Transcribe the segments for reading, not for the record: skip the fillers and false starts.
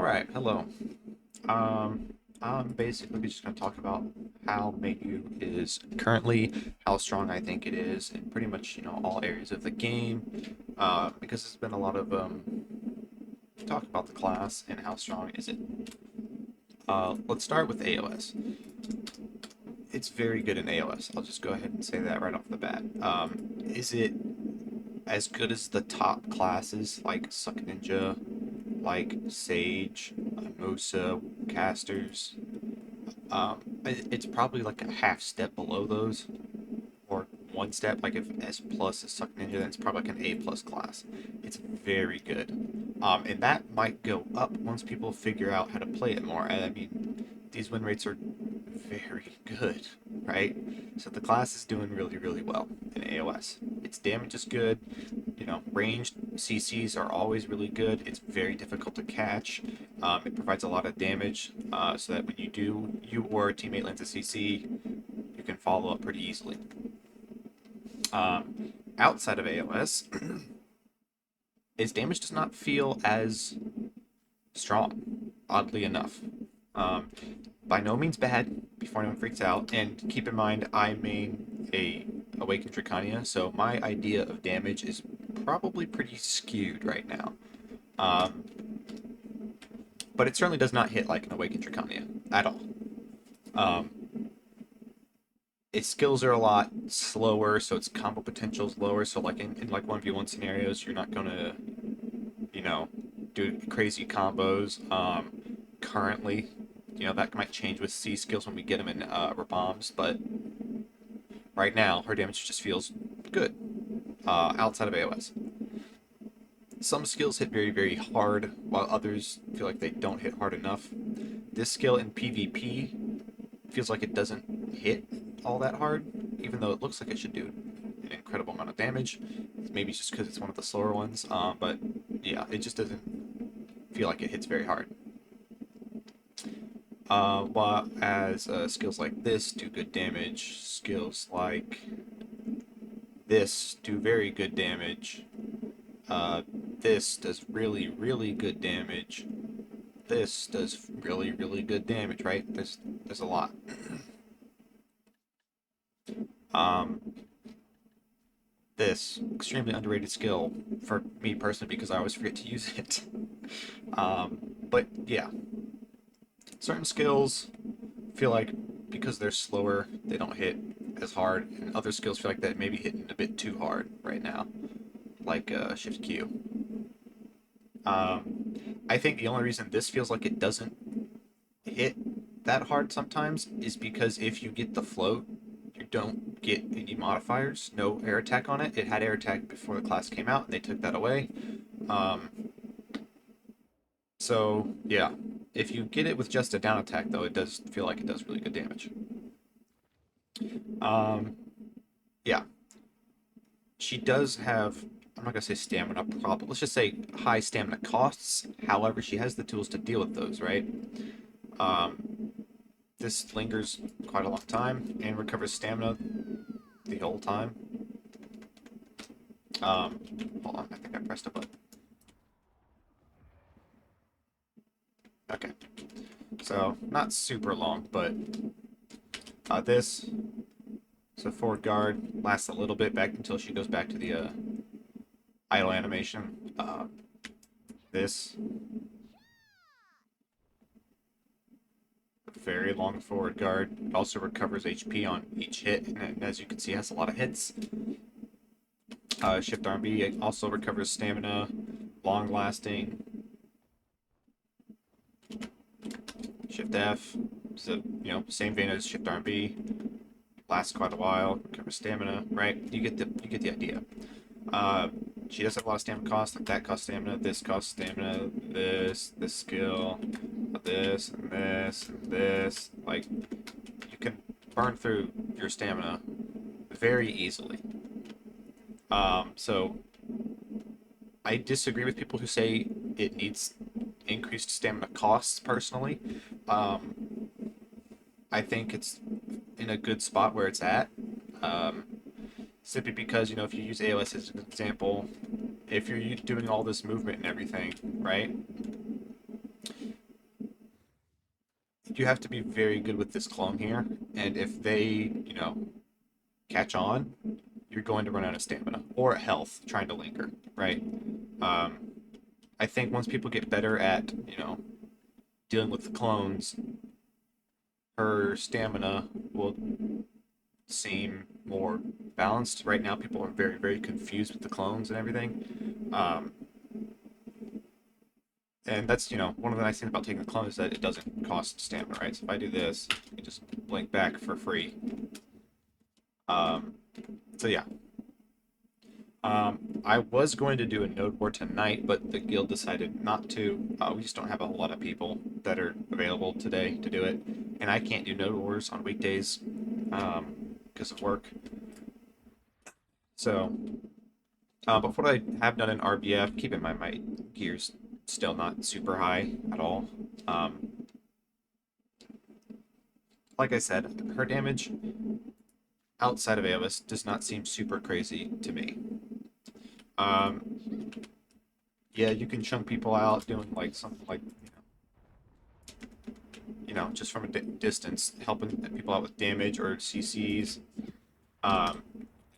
Alright, hello. Um, I'm basically just going to talk about how Meagu is currently, how strong I think it is, in pretty much, all areas of the game, because there's been a lot of talk about the class and how strong is it. Let's start with AOS. It's very good in AOS. I'll just go ahead and say that right off the bat. Is it as good as the top classes like Suck Ninja, like Sage, Musa, Casters? It's probably like a half step below those, or one step. Like if S plus is Suck Ninja, then it's probably like an A plus class. It's very good, and that might go up once people figure out how to play it more. I mean, these win rates are very good, right? So the class is doing really, really well in AOS. Its damage is good. Ranged CCs are always really good. It's very difficult to catch. It provides a lot of damage, so that when you or a teammate lands a CC, you can follow up pretty easily. Outside of AOS, its damage does not feel as strong, oddly enough. Um, by no means bad, before anyone freaks out. And keep in mind, I main a Awakened Dracania, so my idea of damage is probably pretty skewed right now. Um, but it certainly does not hit like an Awakened Dracania at all. Um, its skills are a lot slower, so its combo potential is lower. So like in like 1v1 scenarios, you're not gonna, you know, do crazy combos. Currently, that might change with C skills when we get them in bombs, but right now her damage just feels good outside of AOS. Some skills hit very, very hard, while others feel like they don't hit hard enough. This skill in PvP feels like it doesn't hit all that hard, even though it looks like it should do an incredible amount of damage. Maybe it's just because it's one of the slower ones, but yeah, it just doesn't feel like it hits very hard. While as skills like this do good damage, skills like this do very good damage. This does really, really good damage. This does really, really good damage, right? There's a lot. Um, this extremely underrated skill for me personally because I always forget to use it. But yeah, certain skills feel like because they're slower, they don't hit as hard, and other skills feel like that maybe hitting a bit too hard right now, like Shift Q. I think the only reason this feels like it doesn't hit that hard sometimes is because if you get the float, you don't get any modifiers, no air attack on it. It had air attack before the class came out, and they took that away. Um, so yeah, if you get it with just a down attack, though, it does feel like it does really good damage. Um, yeah, she does have. I'm not gonna say stamina problem. Let's just say high stamina costs. However, she has the tools to deal with those, right? Um, this lingers quite a long time and recovers stamina the whole time. Um, Hold on, I think I pressed a button. Okay, so not super long, but this, so forward guard lasts a little bit back until she goes back to the idle animation. This, very long forward guard. It also recovers HP on each hit, and as you can see, has a lot of hits. Shift RB also recovers stamina, long lasting. Shift F, so same vein as Shift RB, lasts quite a while, recovers stamina, right? You get the idea. Uh, she does have a lot of stamina costs, like that costs stamina, this costs stamina, this skill, this, and this, and this. Like, you can burn through your stamina very easily. So I disagree with people who say it needs increased stamina costs personally. Um, I think it's in a good spot where it's at. Um, Simply because, if you use AOS as an example, if you're doing all this movement and everything, right? you have to be very good with this clone here, and if they, catch on, you're going to run out of stamina or health trying to linger, right? Um, I think once people get better at, dealing with the clones, her stamina will seem more balanced. Right now, people are very, very confused with the clones and everything. And that's, one of the nice things about taking the clone is that it doesn't cost stamina, right? So if I do this, you just blink back for free. Um, so yeah. I was going to do a node war tonight, but the guild decided not to. We just don't have a whole lot of people that are available today to do it, and I can't do node wars on weekdays because of work. So, but what I have done in RBF, keep in mind my gear's still not super high at all. Um, like I said, her damage outside of Aeolus does not seem super crazy to me. Um, yeah, you can chunk people out doing like something like just from a distance, helping people out with damage or CCs. Um,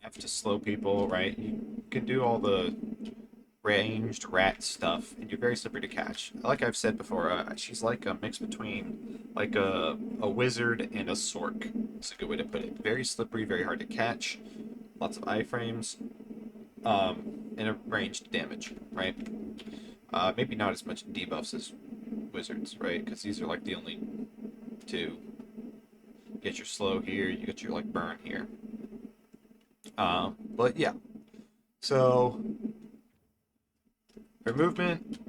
have to slow people, right? You can do all the ranged rat stuff, and you're very slippery to catch. Like I've said before, she's like a mix between like a wizard and a sork. It's a good way to put it. Very slippery, very hard to catch. Lots of iframes, and a ranged damage, right? Maybe not as much debuffs as wizards, right? Because these are like the only two. You get your slow here, you get your like burn here. But yeah, so her movement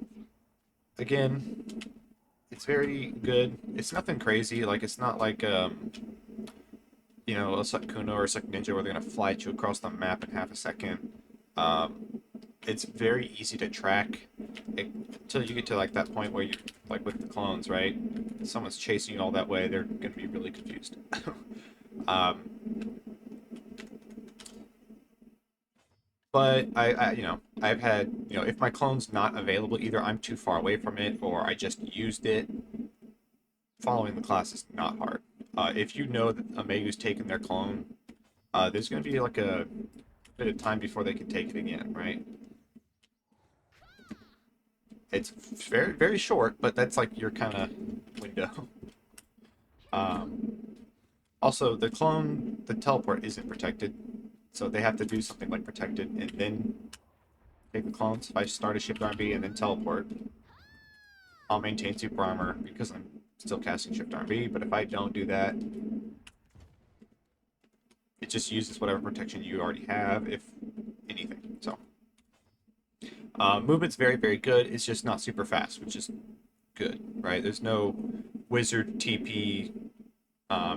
again, it's very good. It's nothing crazy. Like it's not like a Sukuna or a Suck Ninja where they're gonna fly at you across the map in half a second. Um, it's very easy to track until you get to like that point where you like with the clones, right? Someone's chasing you all that way, they're gonna be really confused. um, but I've had, if my clone's not available, either I'm too far away from it or I just used it. Following the class is not hard. If you know that a Megu's taken their clone, there's going to be like a bit of time before they can take it again, right? It's very, very short, but that's like your kind of window. Um, Also, the teleport isn't protected, so they have to do something like protected and then take the clones. If I start a shift RB and then teleport, I'll maintain super armor because I'm still casting shift RB. But if I don't do that, it just uses whatever protection you already have, if anything. So movement's very, very good. It's just not super fast, which is good, right? There's no wizard TP.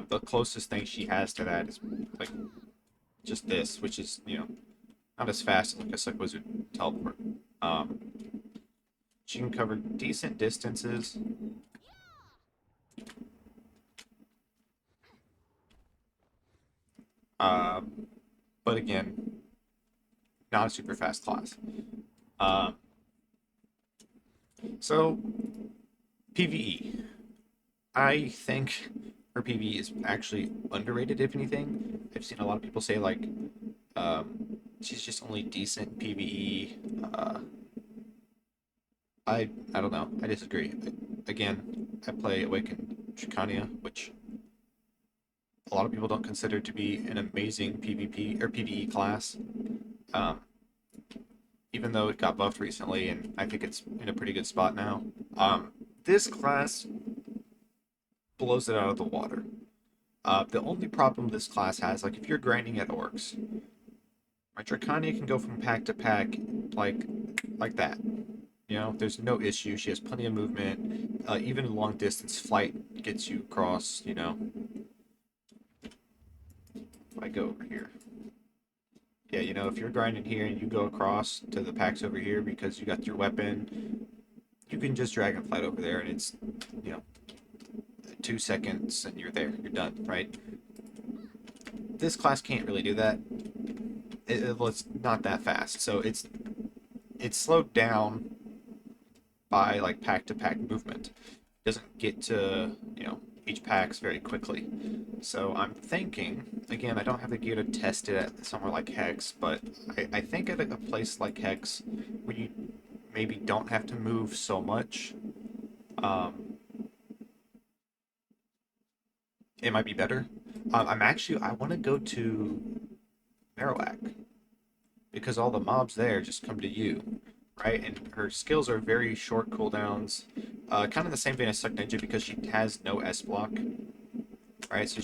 The closest thing she has to that is like just this, which is not as fast as like wizard teleport. Um, she can cover decent distances. Um, but again, not a super fast class. Um, so PVE. I think her PvE is actually underrated, if anything. I've seen a lot of people say like she's just only decent PvE. I don't know. I disagree. Again, I play Awakened Dracania, which a lot of people don't consider to be an amazing PvP or PvE class. Um, Even though it got buffed recently, and I think it's in a pretty good spot now. This class blows it out of the water. The only problem this class has, like if you're grinding at orcs, my Dracania can go from pack to pack like that. There's no issue. She has plenty of movement. Even long distance flight gets you across. If I go over here, yeah, if you're grinding here and you go across to the packs over here because you got your weapon, you can just dragonflight over there, and it's you know 2 seconds and you're there. You're done, right? This class can't really do that. Well, it's not that fast, so it's slowed down by like pack to pack movement. It doesn't get to each packs very quickly. So I'm thinking, again, I don't have the gear to test it at somewhere like Hex, but I think at a place like Hex, where you maybe don't have to move so much, um, it might be better. I want to go to Marowak because all the mobs there just come to you, right? And her skills are very short cooldowns, kind of the same vein as Suck Ninja because she has no S block, right? So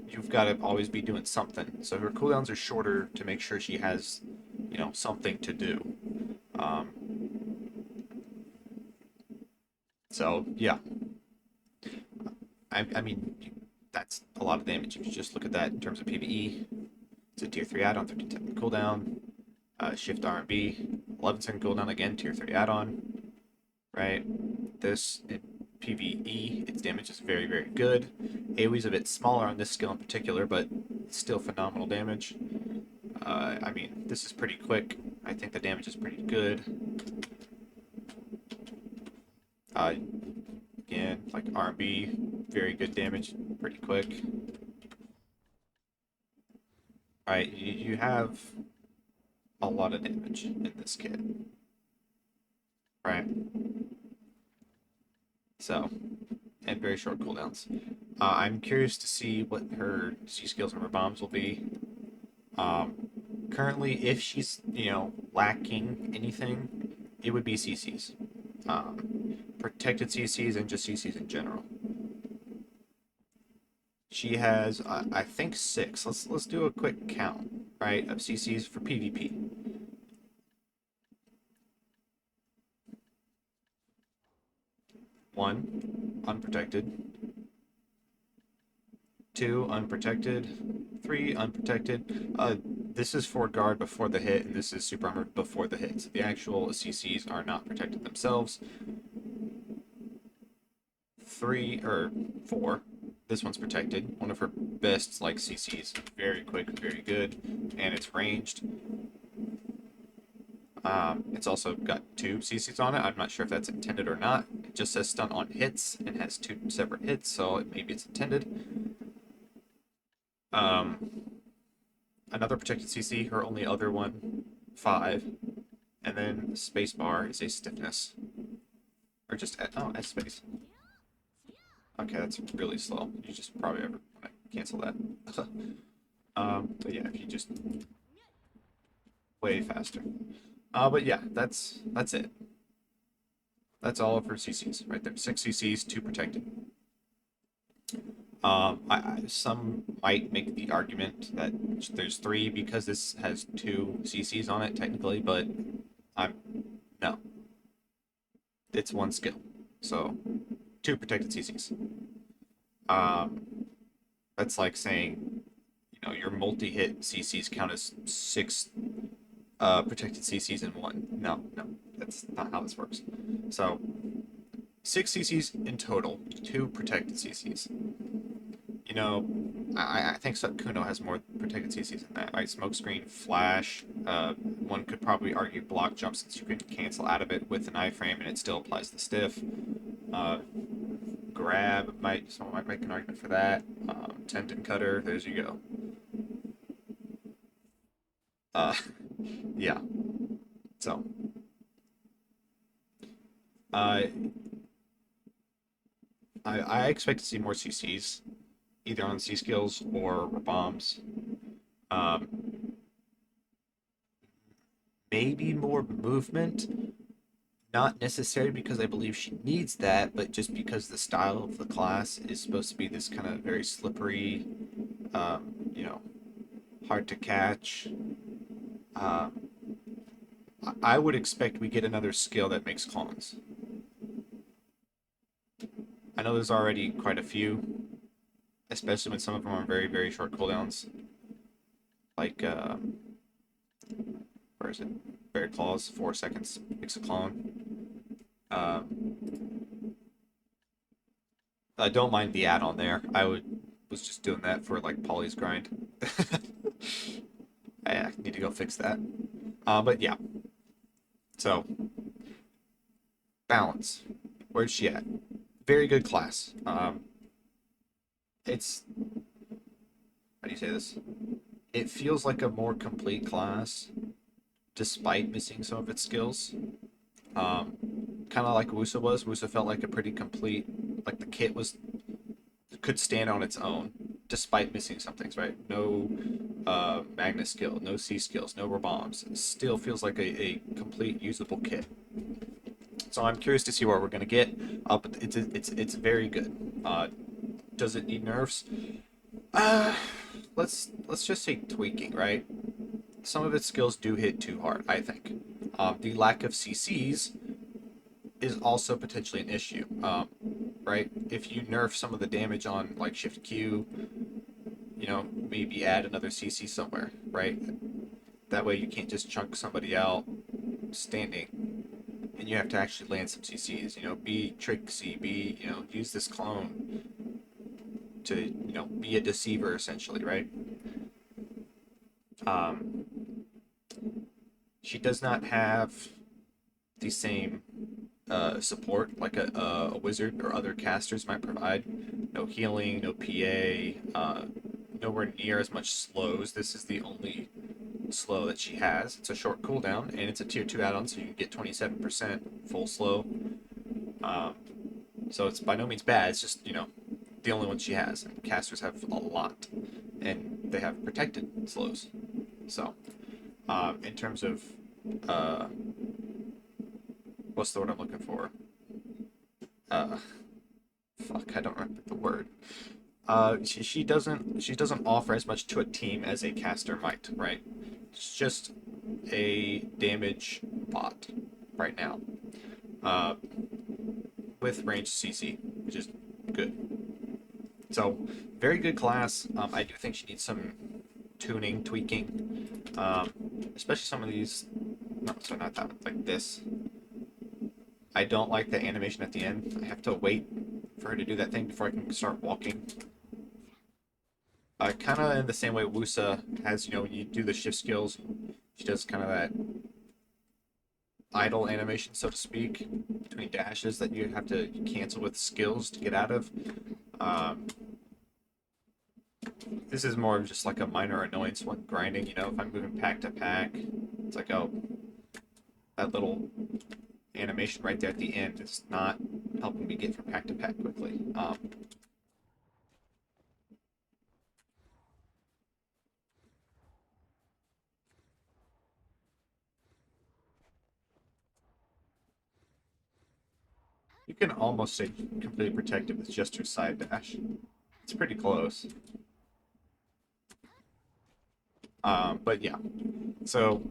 you've got to always be doing something. So her cooldowns are shorter to make sure she has, something to do. Um, so yeah, I mean, that's a lot of damage. If you just look at that in terms of PvE, it's a tier 3 add-on, 13-second cooldown, shift R&B, 11-second cooldown, again, tier 3 add-on, right? This, in PvE, its damage is very, very good. AoE's a bit smaller on this skill in particular, but still phenomenal damage. I mean, this is pretty quick. I think the damage is pretty good. Uh, Again, like R&B, very good damage, pretty quick. Alright, you have a lot of damage in this kit, right? So, and very short cooldowns. I'm curious to see what her C skills and her bombs will be. Currently, if she's, lacking anything, it would be CCs. Protected CCs and just CCs in general. She has, I think, six. Let's do a quick count, right, of CCs for PvP. One, unprotected. Two, unprotected. Three, unprotected. This is for guard before the hit, and this is super armor before the hit. So the actual CCs are not protected themselves. Three, or four. This one's protected. One of her best, like, CCs. Very quick, very good, and it's ranged. It's also got two CCs on it. I'm not sure if that's intended or not. It just says stun on hits and has two separate hits, so maybe it's intended. Um, Another protected CC, her only other one, 5. And then spacebar is a stiffness. Or just, oh, S space. Okay, that's really slow. You just probably ever want to cancel that. But yeah, if you just way faster. But yeah, that's it. That's all of her CCs right there. 6 CCs, 2 protected. Some might make the argument that there's 3 because this has 2 CCs on it technically, but I'm no. It's one skill, so 2 protected CCs. Um, that's like saying, your multi-hit CCs count as 6 protected CCs in one. No, no, that's not how this works. So 6 CCs in total, 2 protected CCs. I think Kuno has more protected CCs than that, right? Smokescreen, Flash. One could probably argue Block Jump since you can cancel out of it with an iframe and it still applies the stiff. Grab, someone might make an argument for that. Tendon Cutter, there's you go. Uh, yeah. So, uh, I expect to see more CCs, either on C skills or bombs. Um, Maybe more movement. Not necessarily because I believe she needs that, but just because the style of the class is supposed to be this kind of very slippery, you know, hard to catch. Um, I would expect we get another skill that makes clones. I know there's already quite a few, especially when some of them are very, very short cooldowns. Like, where is it? Bear Claws, 4 seconds, makes a clone. I don't mind the add-on there. Was just doing that for like Polly's grind. I need to go fix that. But yeah, so balance. Where's she at? Very good class. it's how do you say this? It feels like a more complete class despite missing some of its skills. Kind of like Wusa was. Wusa felt like a pretty complete, like the kit was could stand on its own despite missing some things, right? No Magna skill, no C skills, no bombs. It still feels like a complete usable kit. So I'm curious to see what we're gonna get. But it's very good. Does it need nerfs? Uh, let's just say tweaking, right? Some of its skills do hit too hard, I think. The lack of CCs is also potentially an issue, right? If you nerf some of the damage on like Shift Q, maybe add another CC somewhere, right? That way you can't just chunk somebody out standing, and you have to actually land some CCs. Be tricksy, use this clone to be a deceiver essentially, right? Um, she does not have the same support like a wizard or other casters might provide. No healing, no PA, nowhere near as much slows. This is the only slow that she has. It's a short cooldown, and it's a tier 2 add-on, so you can get 27% full slow. Um, so it's by no means bad. It's just, the only one she has. And casters have a lot, and they have protected slows. So, in terms of, uh, what's the word I'm looking for? Uh, fuck, I don't remember the word. She doesn't offer as much to a team as a caster might, right? It's just a damage bot right now, uh, with ranged CC, which is good. So very good class. I do think she needs some tuning, tweaking, especially some of these. No, sorry, not that one. Like this. I don't like the animation at the end. I have to wait for her to do that thing before I can start walking. Kind of in the same way Wusa has, when you do the shift skills, she does kind of that idle animation, so to speak, between dashes that you have to cancel with skills to get out of. Um, this is more of just like a minor annoyance when grinding, if I'm moving pack to pack, it's like, oh, that little animation right there at the end is not helping me get from pack to pack quickly. You can almost say completely protected with just her side dash. It's pretty close. But yeah, so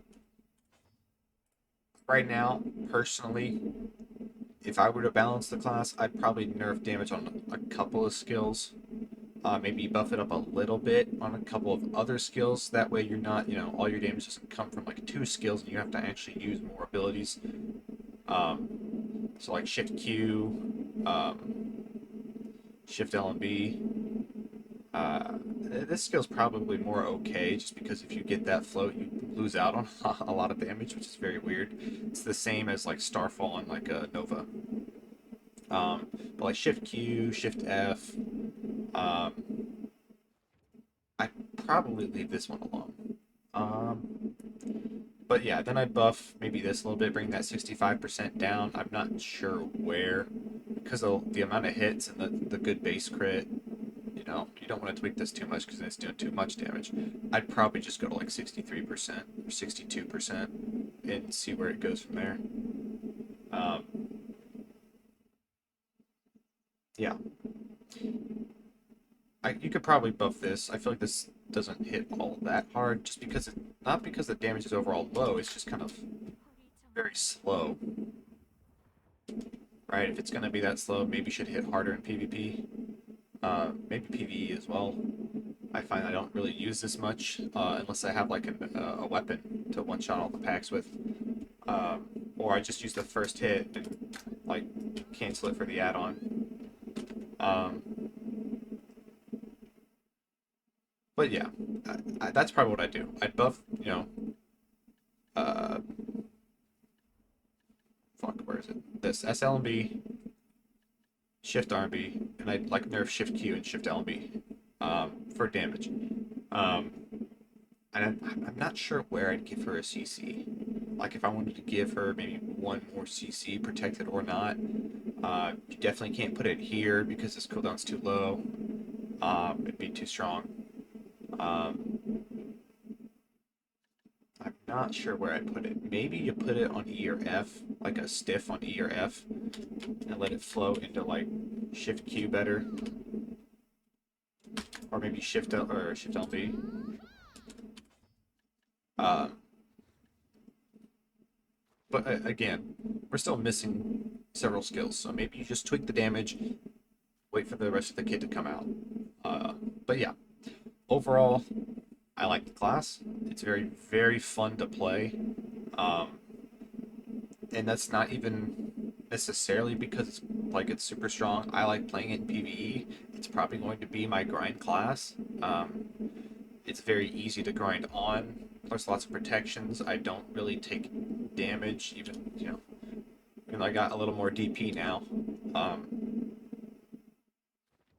right now, personally, if I were to balance the class, I'd probably nerf damage on a couple of skills. Maybe buff it up a little bit on a couple of other skills. That way you're not, all your damage doesn't come from like 2 skills and you have to actually use more abilities. So like Shift Q, Shift L and B. This skill's probably more okay, just because if you get that float, you lose out on a lot of damage, which is very weird. It's the same as like Starfall and like Nova. But like Shift Q, Shift F, um, I'd probably leave this one alone. Um, but yeah, then I'd buff maybe this a little bit, bring that 65% down. I'm not sure where, because of the amount of hits and the good base crit. You don't want to tweak this too much because it's doing too much damage. I'd probably just go to like 63% or 62% and see where it goes from there. Um, yeah. You could probably buff this. I feel like this doesn't hit all that hard just because not because the damage is overall low, it's just kind of very slow. Right? If it's going to be that slow, maybe should hit harder in PvP. Maybe PvE as well. I find I don't really use this much unless I have like a weapon to one-shot all the packs with. Or I just use the first hit and like cancel it for the add-on. Um, but yeah, that's probably what I do. I'd buff, uh, fuck, where is it? This SL and B, Shift R and B, and I'd like nerf Shift Q and Shift L and B. for damage. Um, and I'm not sure where I'd give her a CC. Like if I wanted to give her maybe one more CC, protected or not. You definitely can't put it here because this cooldown's too low. It'd be too strong. Um, I'm not sure where I'd put it. Maybe you put it on E or F, like a stiff on E or F, and let it flow into like Shift Q better, or maybe Shift L or Shift LB. Uh, but again, we're still missing several skills, so maybe you just tweak the damage, wait for the rest of the kit to come out. But yeah, overall, I like the class. It's very fun to play. Um, and that's not even necessarily because it's super strong. I like playing it in PvE. It's probably going to be my grind class. It's very easy to grind on. There's lots of protections. I don't really take damage, even though I got a little more DP now. Um,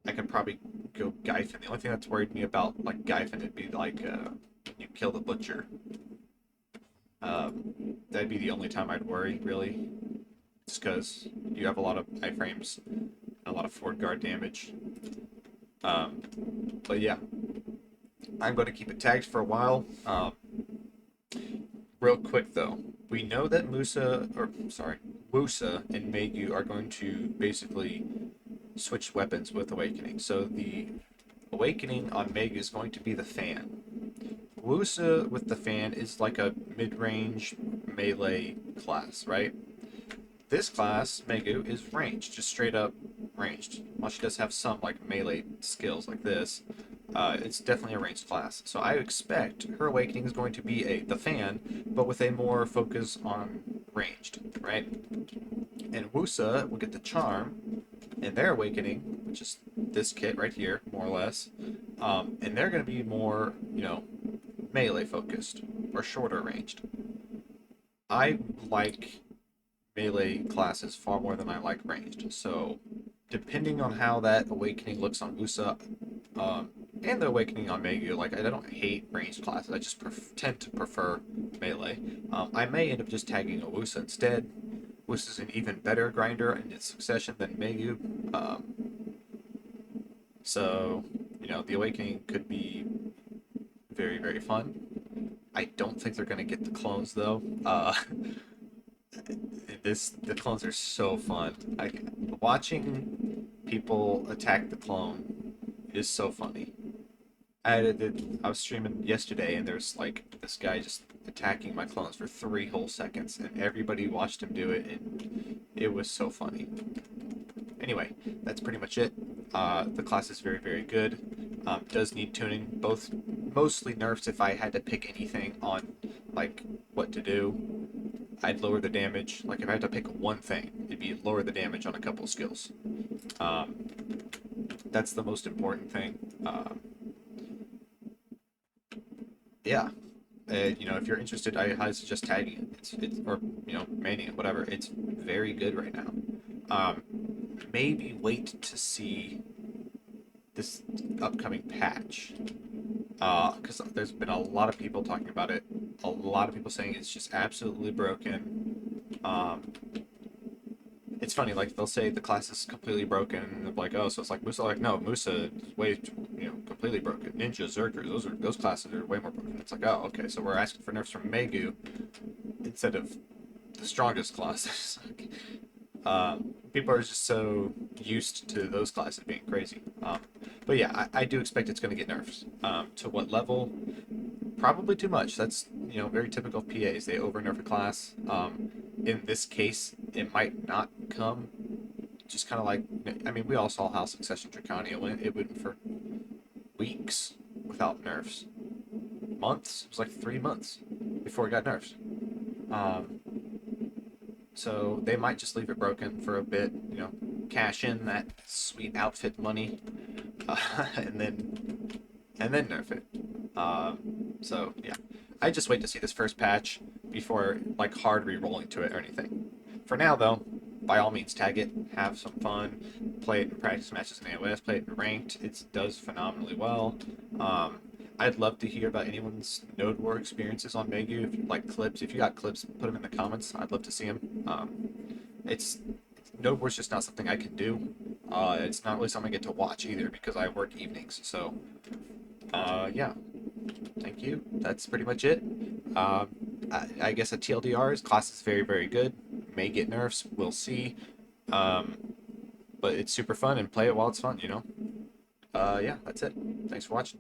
I could probably go Gyfin. The only thing that's worried me about like Gyfin would be like you kill the butcher. That'd be the only time I'd worry, really. Just because you have a lot of iframes and a lot of forward guard damage. Um, but yeah, I'm going to keep it tagged for a while. Real quick though, we know that Wusa and Maegu are going to basically switch weapons with Awakening. So the Awakening on Meagu is going to be the fan. Wusa with the fan is like a mid-range melee class, right? This class, Meagu, is ranged, just straight up ranged. While she does have some like melee skills like this, it's definitely a ranged class. So I expect her awakening is going to be the fan, but with a more focus on ranged, right? And Wusa will get the charm in their awakening, which is this kit right here, more or less. And they're going to be more, melee focused or shorter ranged. I like melee classes far more than I like ranged. So, depending on how that awakening looks on Usa, and the awakening on Maegu, like I don't hate ranged classes. I just tend to prefer melee. I may end up just tagging a Wusa instead. Wusa's an even better grinder in its succession than Maegu. So, the awakening could be very fun. I don't think they're gonna get the clones though. The clones are so fun. Like watching people attack the clone is so funny. I was streaming yesterday and there's like this guy just attacking my clones for 3 whole seconds and everybody watched him do it and it was so funny. Anyway, that's pretty much it. The class is very good. Does need tuning, both mostly nerfs. If I had to pick anything on like what to do, I'd lower the damage. Like if I had to pick one thing, it'd be lower the damage on a couple skills. Um, that's the most important thing. Yeah. If you're interested, I highly suggest tagging it. It's or manning it, whatever. It's very good right now. Um, Maybe wait to see this upcoming patch. Because there's been a lot of people talking about it. A lot of people saying it's just absolutely broken. It's funny, like they'll say the class is completely broken, and they're like, oh, so it's like Musa. Like, no, Musa is way, completely broken. Ninja, Zerker, those classes are way more broken. It's like, oh, okay, so we're asking for nerfs from Maegu instead of the strongest classes. People are just so used to those classes being crazy. But yeah, I do expect it's going to get nerfs. To what level? Probably too much. That's very typical of PAs. They over nerf a class. In this case, it might not come. Just kind of like we all saw how Succession Draconia went. It went for weeks without nerfs. Months. It was like 3 months before it got nerfs. So they might just leave it broken for a bit, cash in that sweet outfit money, and then nerf it. So yeah, I just wait to see this first patch before like hard re-rolling to it or anything. For now though, by all means, tag it, have some fun, play it in practice matches in AOS, play it in ranked. It does phenomenally well. Um, I'd love to hear about anyone's Node War experiences on Meagu. If you like clips, if you got clips, put them in the comments. I'd love to see them. It's Node War's just not something I can do. It's not really something I get to watch either because I work evenings. So, yeah, thank you. That's pretty much it. Um, I guess a TLDR is class is very, very good. May get nerfs. We'll see. But it's super fun and play it while it's fun. Yeah, that's it. Thanks for watching.